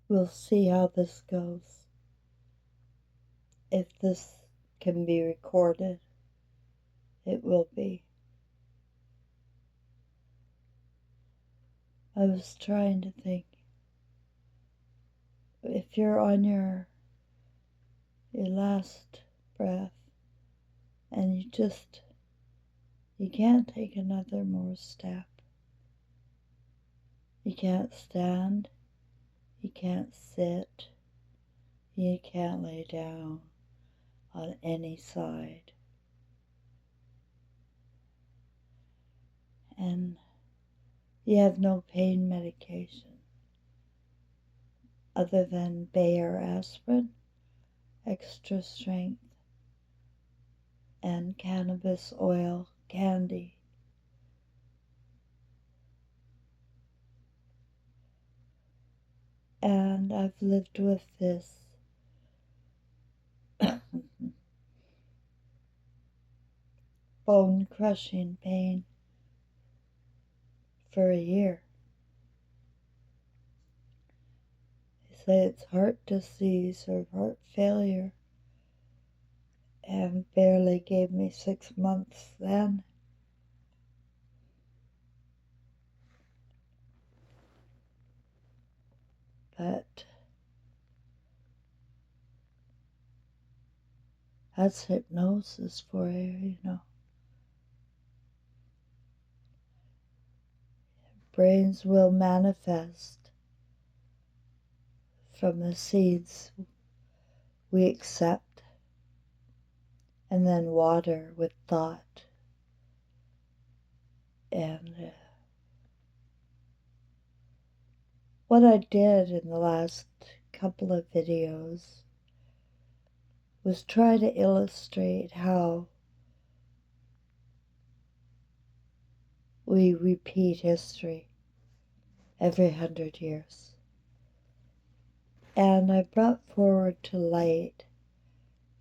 We'll see how this goes. If this can be recorded, it will be. I was trying to think, if you're on your last breath and you can't take another more step. You can't stand, you can't sit, you can't lay down on any side. And you have no pain medication other than Bayer aspirin, extra strength, and cannabis oil candy. And I've lived with this bone-crushing pain for a year. They say it's heart disease or heart failure, and barely gave me 6 months then. But that's hypnosis for you, Brains will manifest from the seeds we accept and then water with thought. And what I did in the last couple of videos was try to illustrate how we repeat history every 100 years. And I brought forward to light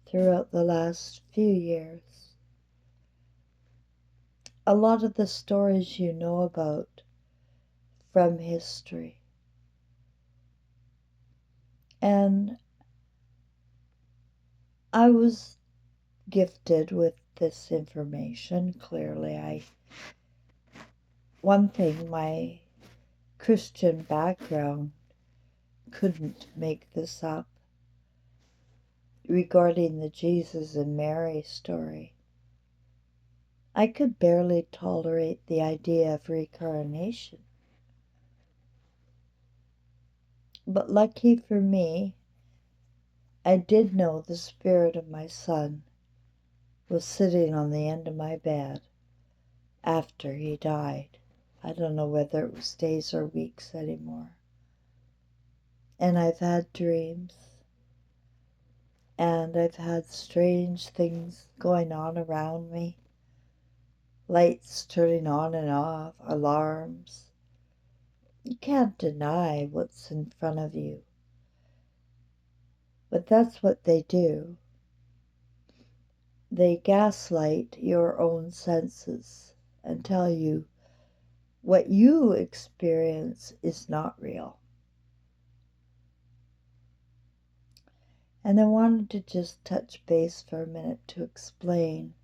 throughout the last few years a lot of the stories you know about from history. And I was gifted with this information, clearly. One thing, my Christian background couldn't make this up regarding the Jesus and Mary story. I could barely tolerate the idea of reincarnation. But lucky for me, I did know the spirit of my son was sitting on the end of my bed after he died. I don't know whether it was days or weeks anymore. And I've had dreams, and I've had strange things going on around me. Lights turning on and off, alarms. You can't deny what's in front of you. But that's what they do. They gaslight your own senses and tell you what you experience is not real. And I wanted to just touch base for a minute to explain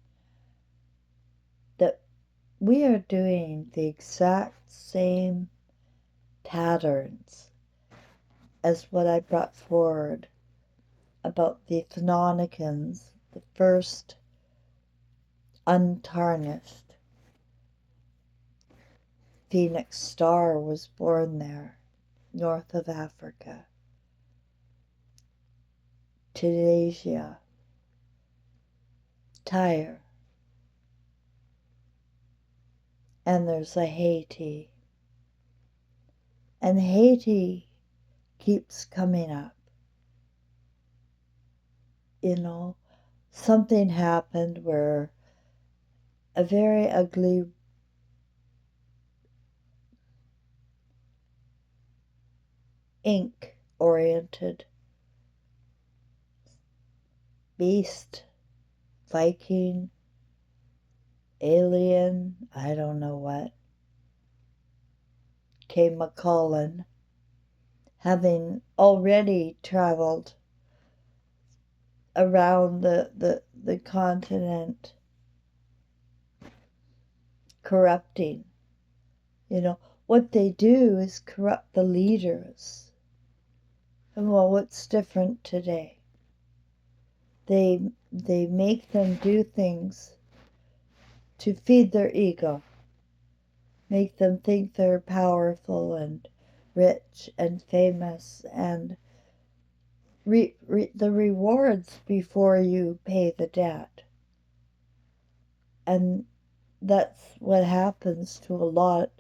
that we are doing the exact same patterns as what I brought forward about the Phononicans, the first untarnished Phoenix star was born there, north of Africa, Tunisia, Tyre, and there's a Haiti. And Haiti keeps coming up. Something happened where a very ugly ink-oriented beast, Viking, alien, I don't know what, came a-calling, having already traveled around the continent, corrupting. You know, what they do is corrupt the leaders. And well, what's different today? They make them do things to feed their ego, make them think they're powerful and rich and famous, and the rewards before you pay the debt. And that's what happens to all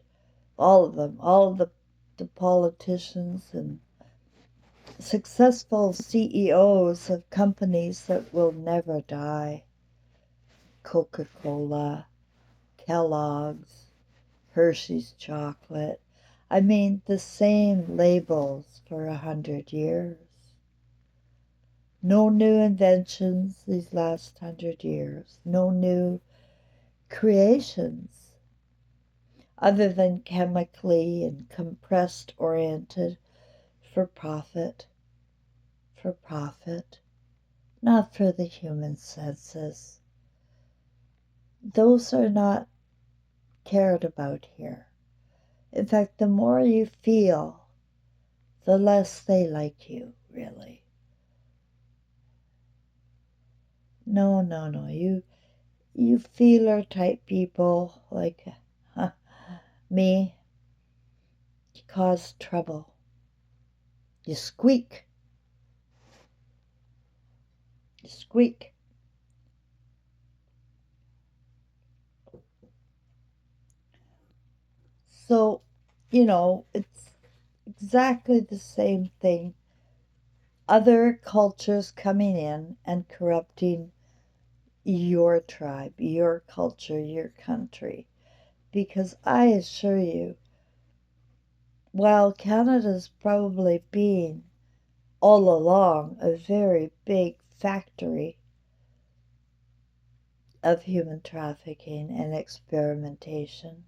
of them, all of the politicians and successful CEOs of companies that will never die. Coca-Cola, Kellogg's, Hershey's chocolate. I mean, the same labels for 100 years. No new inventions these last 100 years. No new creations other than chemically and compressed oriented for profit, not for the human senses. Those are not cared about here. In fact, the more you feel, the less they like you, really. No. You feeler type people like me, you cause trouble. You squeak. You squeak. So, it's exactly the same thing. Other cultures coming in and corrupting your tribe, your culture, your country. Because I assure you, while Canada's probably been all along a very big factory of human trafficking and experimentation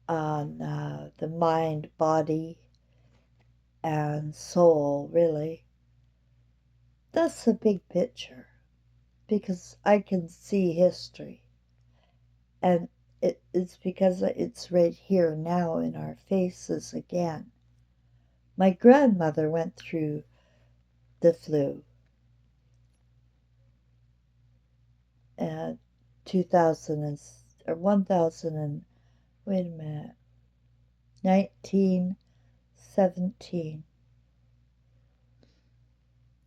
on the mind, body, and soul, really. That's the big picture, because I can see history, and it's because it's right here now in our faces again. My grandmother went through the flu. 2000 or 1000 and wait a minute, 1917.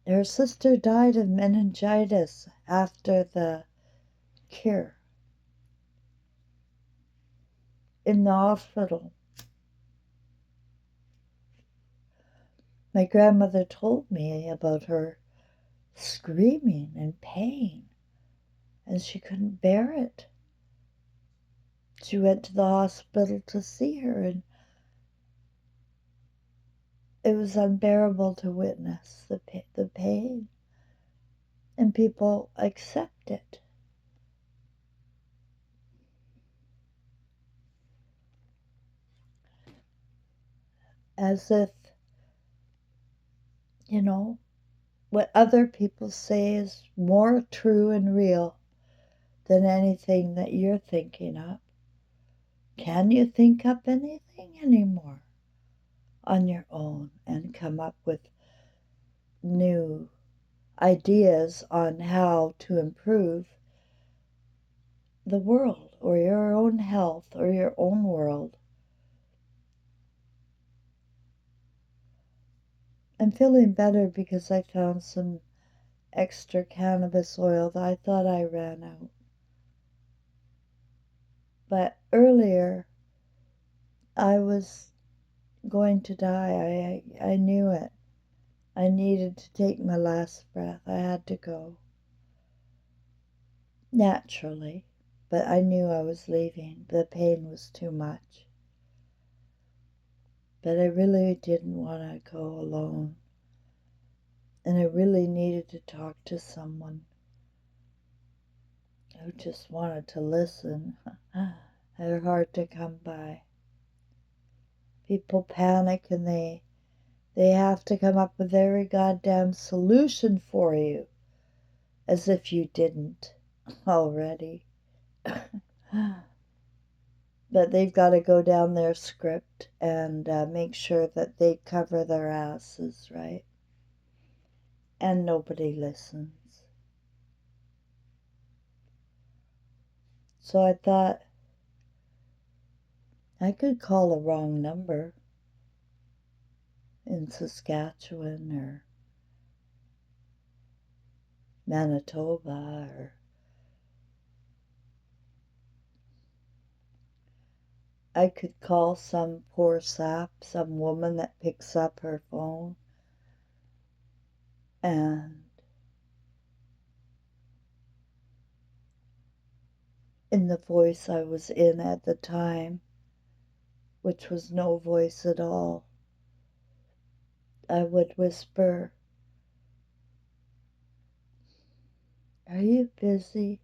Her sister died of meningitis after the cure in the hospital. My grandmother told me about her screaming in pain, and she couldn't bear it. She went to the hospital to see her, and it was unbearable to witness the pain. And people accept it. As if, what other people say is more true and real than anything that you're thinking up. Can you think up anything anymore on your own and come up with new ideas on how to improve the world or your own health or your own world? I'm feeling better because I found some extra cannabis oil that I thought I ran out. But earlier, I was going to die. I knew it. I needed to take my last breath. I had to go. Naturally, but I knew I was leaving. The pain was too much. But I really didn't want to go alone. And I really needed to talk to someone who just wanted to listen. They're hard to come by. People panic and they have to come up with every goddamn solution for you, as if you didn't already. But they've got to go down their script and make sure that they cover their asses, right? And nobody listens. So I thought I could call a wrong number in Saskatchewan or Manitoba, or I could call some poor sap, some woman that picks up her phone, and in the voice I was in at the time, which was no voice at all, I would whisper, "Are you busy?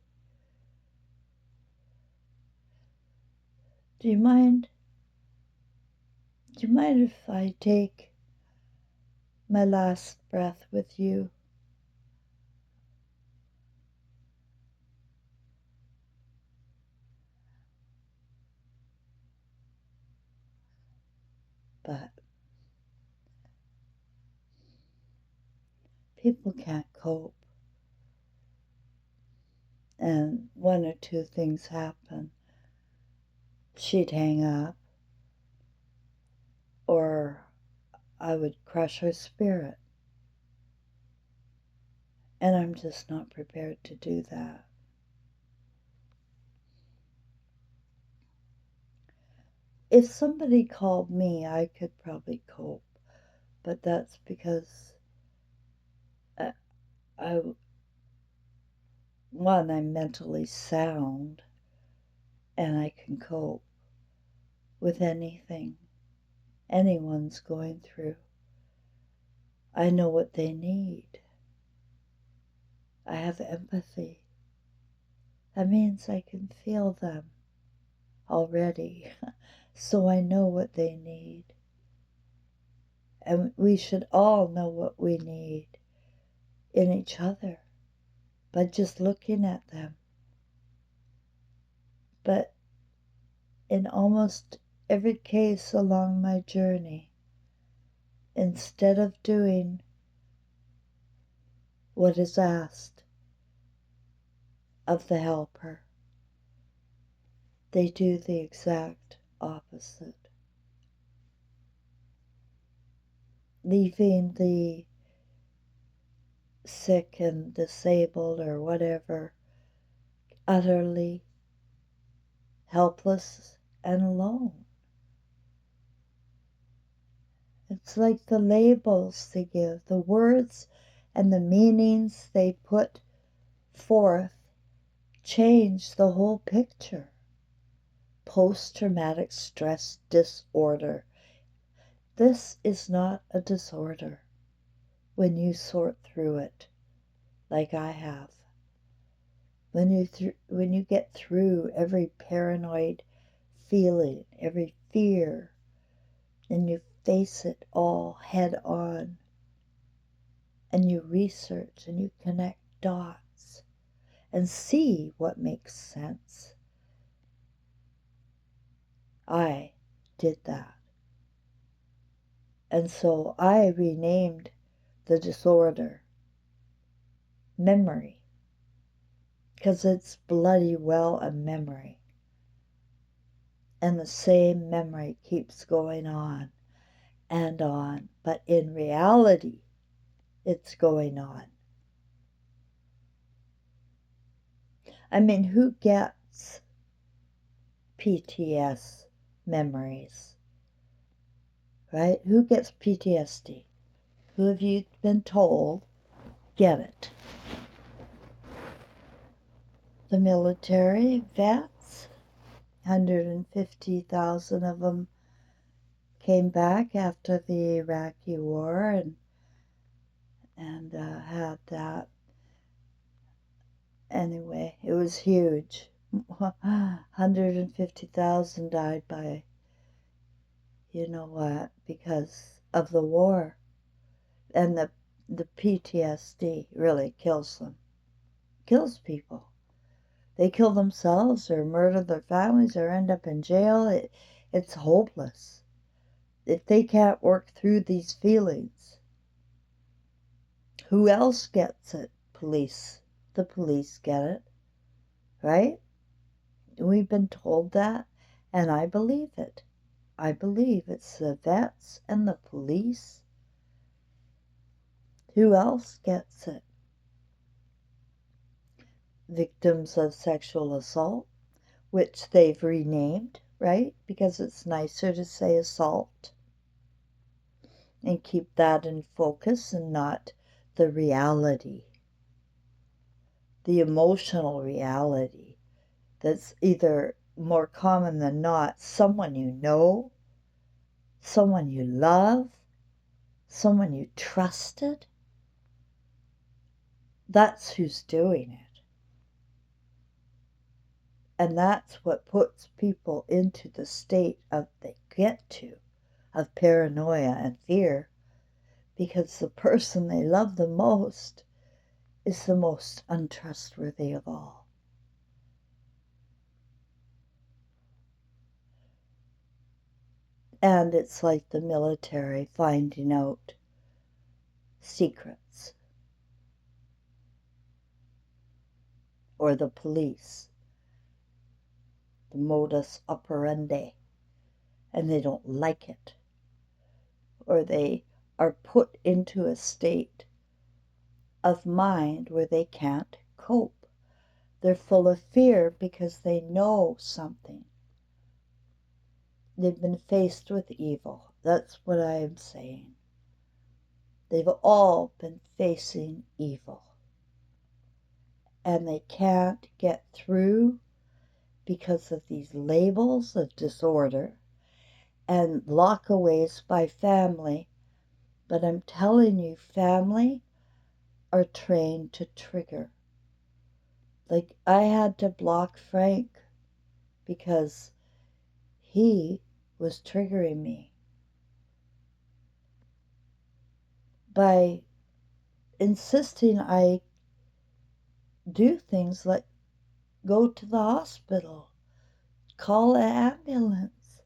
Do you mind if I take my last breath with you?" But people can't cope. And one or two things happen. She'd hang up, or I would crush her spirit. And I'm just not prepared to do that. If somebody called me, I could probably cope. But that's because I'm mentally sound and I can cope with anything anyone's going through. I know what they need. I have empathy. That means I can feel them already, so I know what they need. And we should all know what we need in each other by just looking at them. But in almost every case along my journey, instead of doing what is asked of the helper, they do the exact opposite, leaving the sick and disabled or whatever utterly helpless and alone. It's like the labels they give, the words and the meanings they put forth change the whole picture. Post-traumatic stress disorder. This is not a disorder when you sort through it like I have. When you get through every paranoid feeling, every fear, and you face it all head on, and you research and you connect dots and see what makes sense. I did that. And so I renamed the disorder memory, because it's bloody well a memory. And the same memory keeps going on and on, but in reality, it's going on. I mean, who gets PTS memories? Right? Who gets PTSD? Who have you been told get it? The military vets, 150,000 of them came back after the Iraqi war and had that. Anyway, it was huge. 150,000 died by You know what? Because of the war. And the PTSD really kills them. Kills people. They kill themselves or murder their families or end up in jail. It's hopeless. If they can't work through these feelings, who else gets it? Police. The police get it, right? We've been told that, and I believe it. I believe it's the vets and the police. Who else gets it? Victims of sexual assault, which they've renamed, right? Because it's nicer to say assault and keep that in focus and not the reality, the emotional reality that's either more common than not someone you know, someone you love, someone you trusted. That's who's doing it. And that's what puts people into the state of they get to, of paranoia and fear, because the person they love the most is the most untrustworthy of all. And it's like the military finding out secrets, or the police, the modus operandi, and they don't like it, or they are put into a state of mind where they can't cope. They're full of fear because they know something. They've been faced with evil. That's what I am saying. They've all been facing evil. And they can't get through because of these labels of disorder and lockaways by family. But I'm telling you, family are trained to trigger. Like, I had to block Frank because he was triggering me by insisting I do things like go to the hospital, call an ambulance.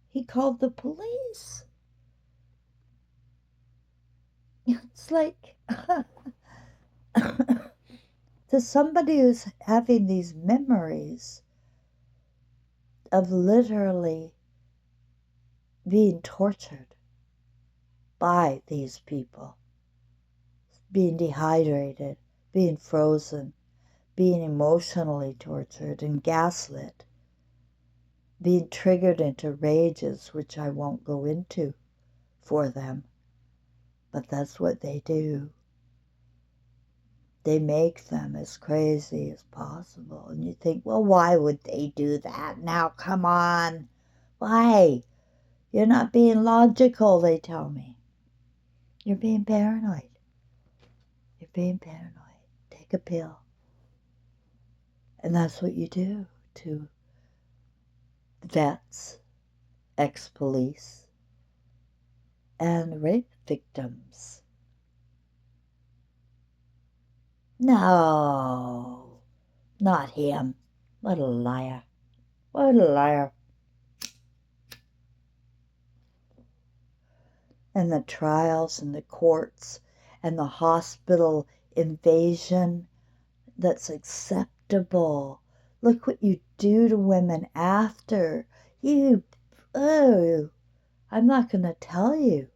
He called the police. It's like to somebody who's having these memories of literally being tortured by these people, being dehydrated, being frozen, being emotionally tortured and gaslit, being triggered into rages, which I won't go into for them, but that's what they do. They make them as crazy as possible. And you think, well, why would they do that? Now, come on. Why? You're not being logical, they tell me. You're being paranoid. You're being paranoid. Take a pill. And that's what you do to vets, ex-police, and rape victims. No, not him. What a liar. What a liar. And the trials and the courts and the hospital invasion that's acceptable. Look what you do to women after. Oh, I'm not going to tell you.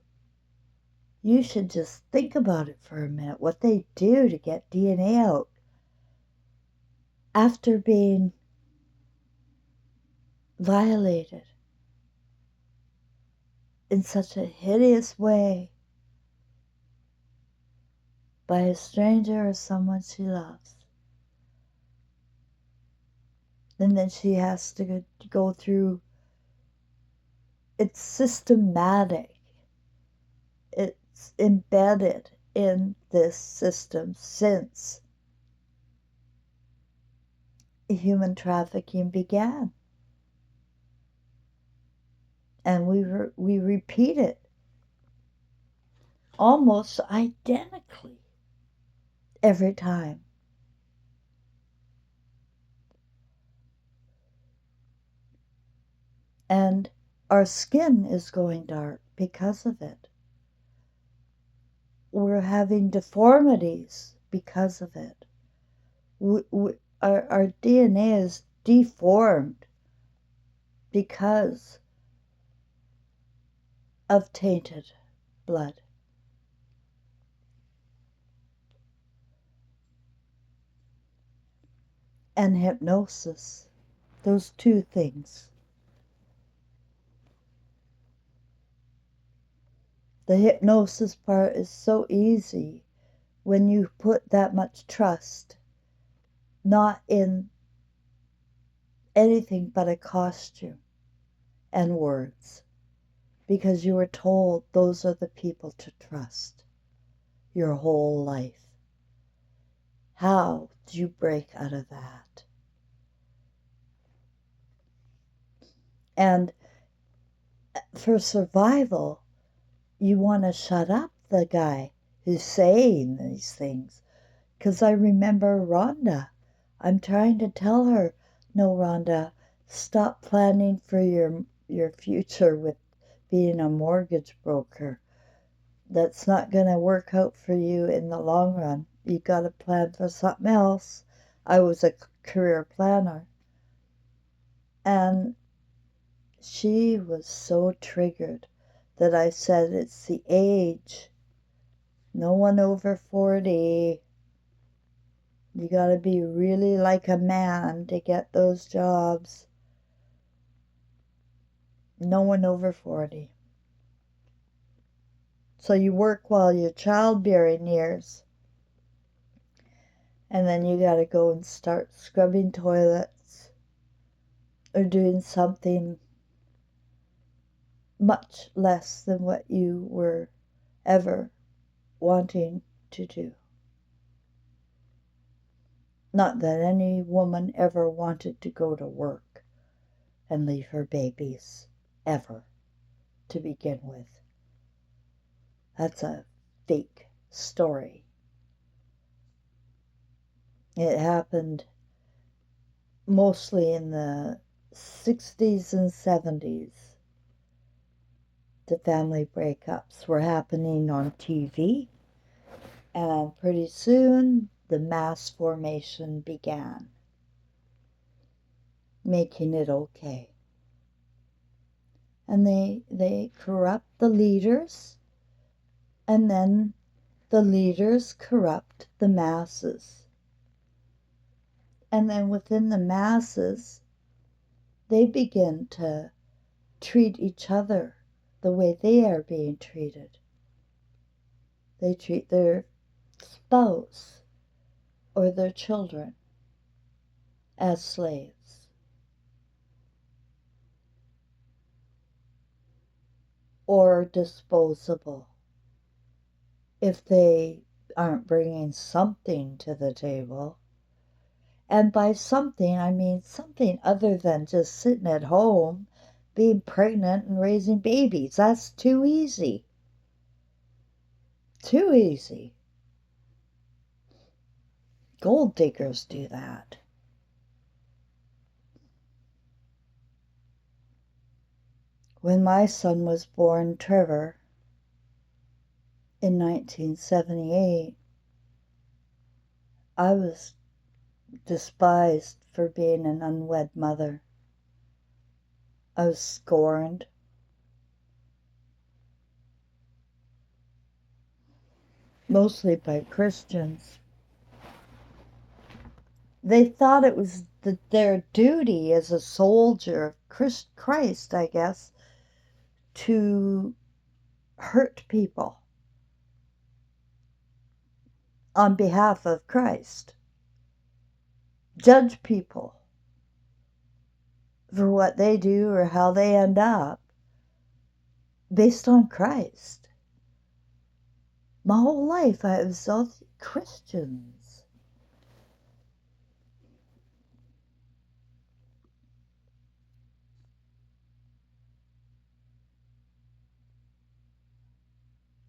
You should just think about it for a minute, what they do to get DNA out after being violated in such a hideous way by a stranger or someone she loves. And then she has to go through, it's systematic. It's embedded in this system since human trafficking began. And we repeat it almost identically every time. And our skin is going dark because of it. We're having deformities because of it. Our DNA is deformed because of tainted blood. And hypnosis, those two things. The hypnosis part is so easy when you put that much trust, not in anything but a costume and words, because you were told those are the people to trust your whole life. How do you break out of that? And for survival, you want to shut up the guy who's saying these things. Because I remember Rhonda. I'm trying to tell her, no, Rhonda, stop planning for your future with being a mortgage broker. That's not going to work out for you in the long run. You got to plan for something else. I was a career planner. And she was so triggered that I said, it's the age. No one over 40. You got to be really like a man to get those jobs. No one over 40. So you work while you're childbearing years. And then you got to go and start scrubbing toilets or doing something much less than what you were ever wanting to do. Not that any woman ever wanted to go to work and leave her babies, ever, to begin with. That's a fake story. It happened mostly in the 60s and 70s. The family breakups were happening on TV, and pretty soon the mass formation began, making it okay. And they corrupt the leaders, and then the leaders corrupt the masses. And then within the masses, they begin to treat each other the way they are being treated. They treat their spouse or their children as slaves, or disposable if they aren't bringing something to the table. And by something, I mean something other than just sitting at home, being pregnant and raising babies. That's too easy. Too easy. Gold diggers do that. When my son was born, Trevor, in 1978, I was despised for being an unwed mother. I was scorned. Mostly by Christians. They thought it was their duty as a soldier of Christ, I guess, to hurt people on behalf of Christ. Judge people for what they do or how they end up based on Christ. My whole life I was all Christians.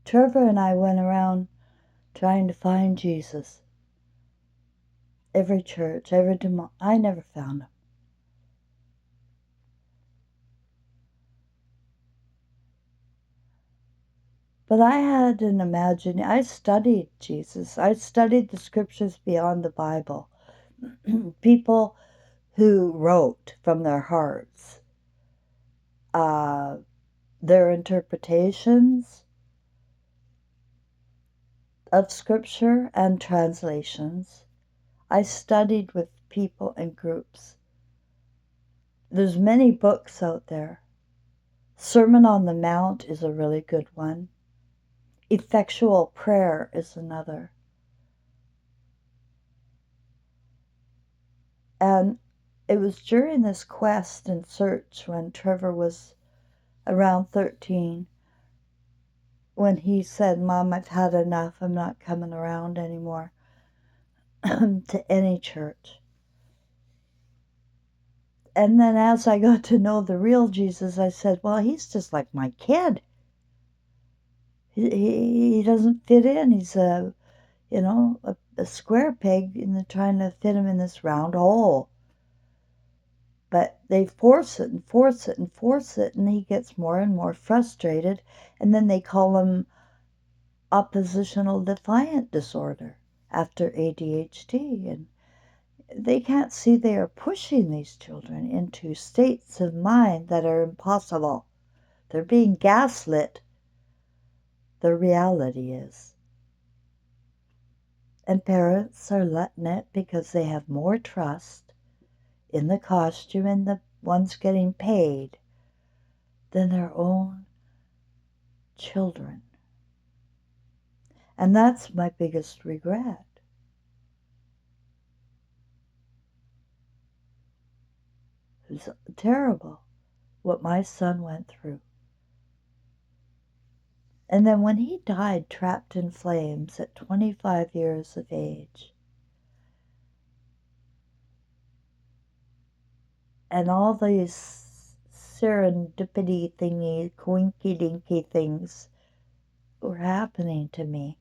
Trevor and I went around trying to find Jesus. Every church, every demon. I never found him. But I had an imagination. I studied Jesus. I studied the scriptures beyond the Bible. People who wrote from their hearts, their interpretations of scripture and translations. I studied with people and groups. There's many books out there. Sermon on the Mount is a really good one. Effectual prayer is another. And it was during this quest and search when Trevor was around 13 when he said, "Mom, I've had enough. I'm not coming around anymore to any church." And then as I got to know the real Jesus, I said, well, he's just like my kid. He doesn't fit in. He's a square peg, and they're trying to fit him in this round hole. But they force it and force it and force it, and he gets more and more frustrated. And then they call him oppositional defiant disorder after ADHD. And they can't see they are pushing these children into states of mind that are impossible. They're being gaslit. The reality is. And parents are letting it because they have more trust in the costume and the ones getting paid than their own children. And that's my biggest regret. It was terrible what my son went through. And then when he died trapped in flames at 25 years of age, and all these serendipity thingy, coinky-dinky things were happening to me.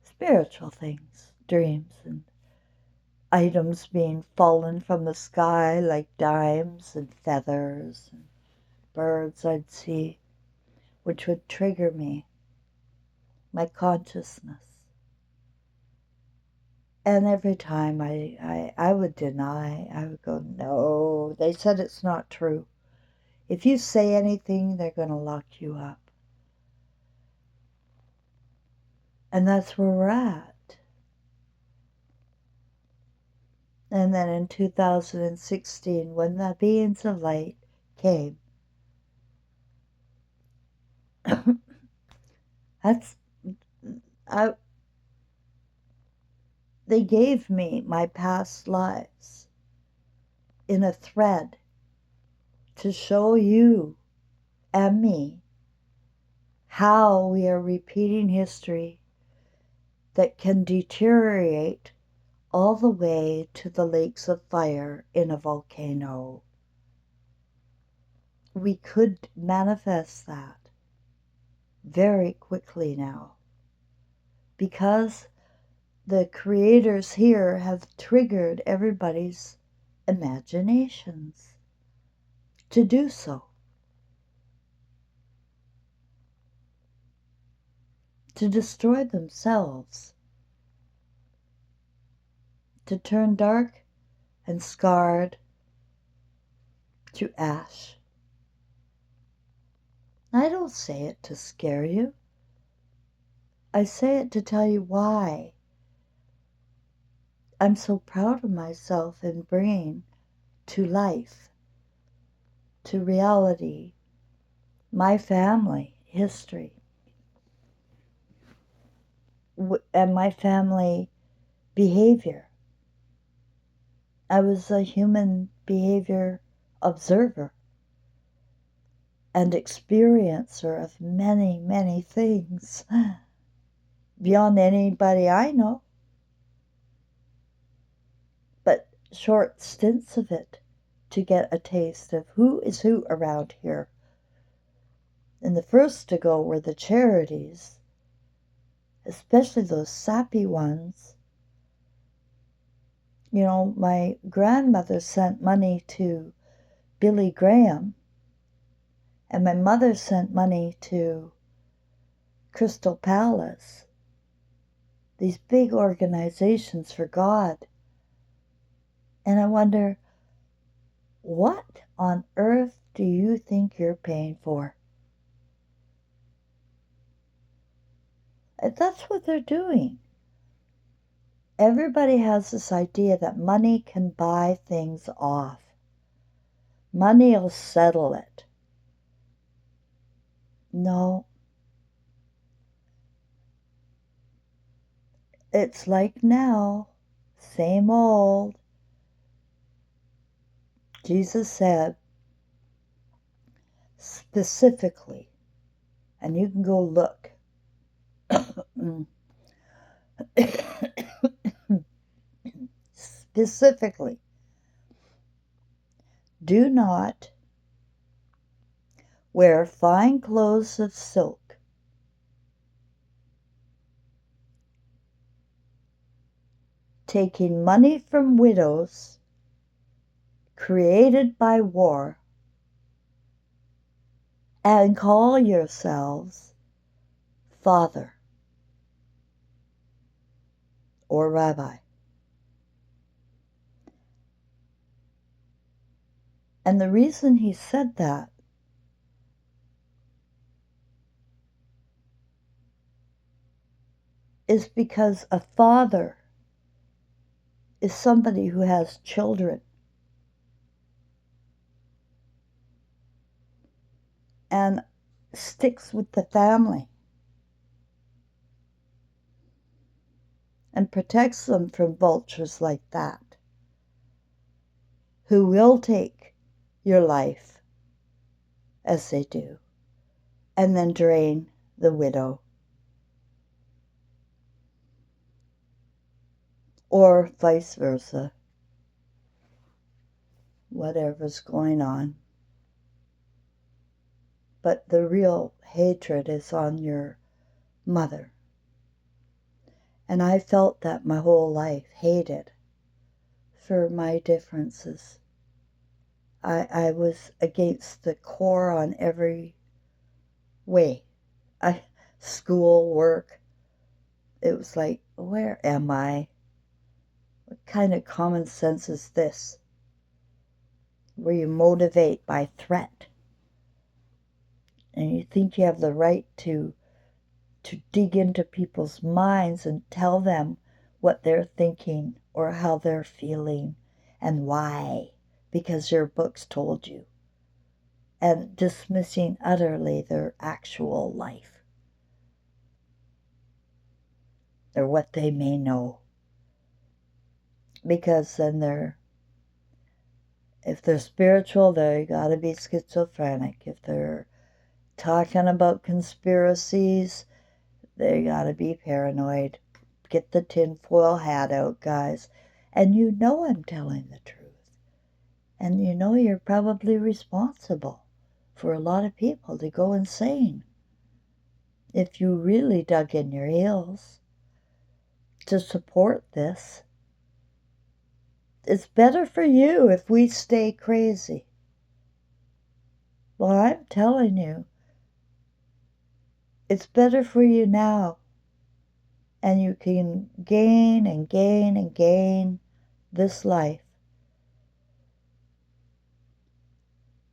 Spiritual things, dreams, and items being fallen from the sky like dimes and feathers and birds I'd see, which would trigger me, my consciousness. And every time I would deny, I would go, no, they said it's not true. If you say anything, they're going to lock you up. And that's where we're at. And then in 2016, when the beings of light came, they gave me my past lives in a thread to show you and me how we are repeating history that can deteriorate all the way to the lakes of fire in a volcano. We could manifest that very quickly now because the creators here have triggered everybody's imaginations to do so. To destroy themselves. To turn dark and scarred to ash. I don't say it to scare you. I say it to tell you why I'm so proud of myself in bringing to life, to reality, my family history, and my family behavior. I was a human behavior observer and experiencer of many, many things beyond anybody I know. But short stints of it to get a taste of who is who around here. And the first to go were the charities, especially those sappy ones. You know, my grandmother sent money to Billy Graham, and my mother sent money to Crystal Palace, these big organizations for God. And I wonder, what on earth do you think you're paying for? That's what they're doing. Everybody has this idea that money can buy things off. Money will settle it. No. It's like now, same old. Jesus said specifically, and you can go look. Specifically, do not wear fine clothes of silk, taking money from widows created by war, and call yourselves Father or Rabbi. And the reason he said that is because a father is somebody who has children and sticks with the family and protects them from vultures like that, who will take your life as they do and then drain the widow, or vice versa, whatever's going on. But the real hatred is on your mother. And I felt that my whole life, hated for my differences. I was against the core on every way. School, work, it was like, where am I? What kind of common sense is this? Where you motivate by threat. And you think you have the right to dig into people's minds and tell them what they're thinking or how they're feeling and why, because your books told you, and dismissing utterly their actual life or what they may know, because then if they're spiritual, they gotta be schizophrenic. If they're talking about conspiracies, they gotta be paranoid. Get the tinfoil hat out, guys. And you know I'm telling the truth. And you know you're probably responsible for a lot of people to go insane if you really dug in your heels to support this. It's better for you if we stay crazy. Well, I'm telling you, it's better for you now. And you can gain and gain and gain this life.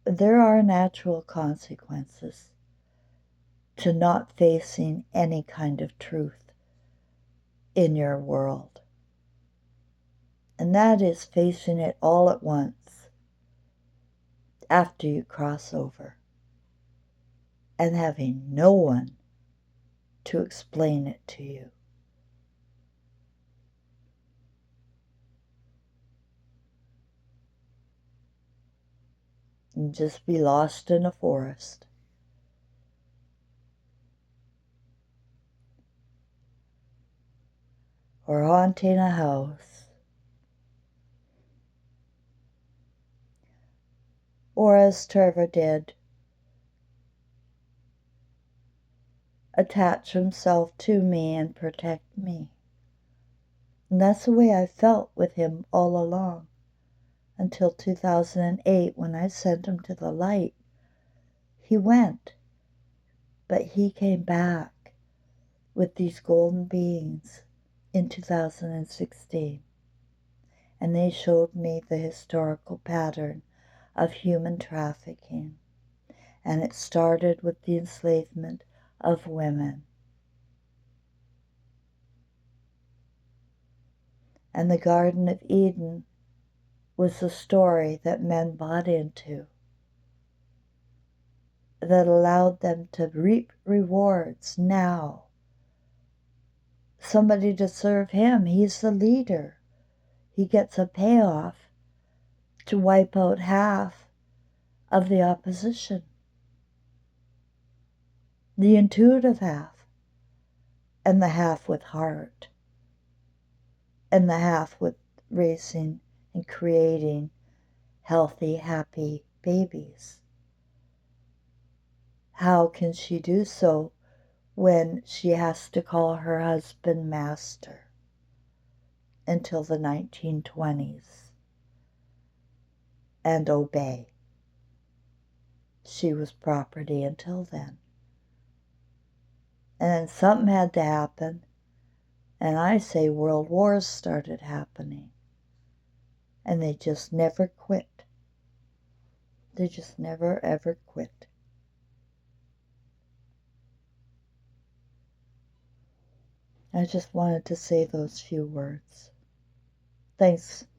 There are natural consequences to not facing any kind of truth in your world. And that is facing it all at once after you cross over and having no one to explain it to you. And just be lost in a forest. Or haunting a house. Or as Trevor did, attach himself to me and protect me. And that's the way I felt with him all along, until 2008 when I sent him to the light. He went, but he came back with these golden beings in 2016. And they showed me the historical pattern of human trafficking. And it started with the enslavement of women. And the Garden of Eden was the story that men bought into, that allowed them to reap rewards now. Somebody to serve him. He's the leader. He gets a payoff to wipe out half of the opposition. The intuitive half, and the half with heart, and the half with raising and creating healthy, happy babies. How can she do so when she has to call her husband master until the 1920s and obey? She was property until then. And then something had to happen, and I say world wars started happening. And they just never quit. They just never ever quit. I just wanted to say those few words. Thanks.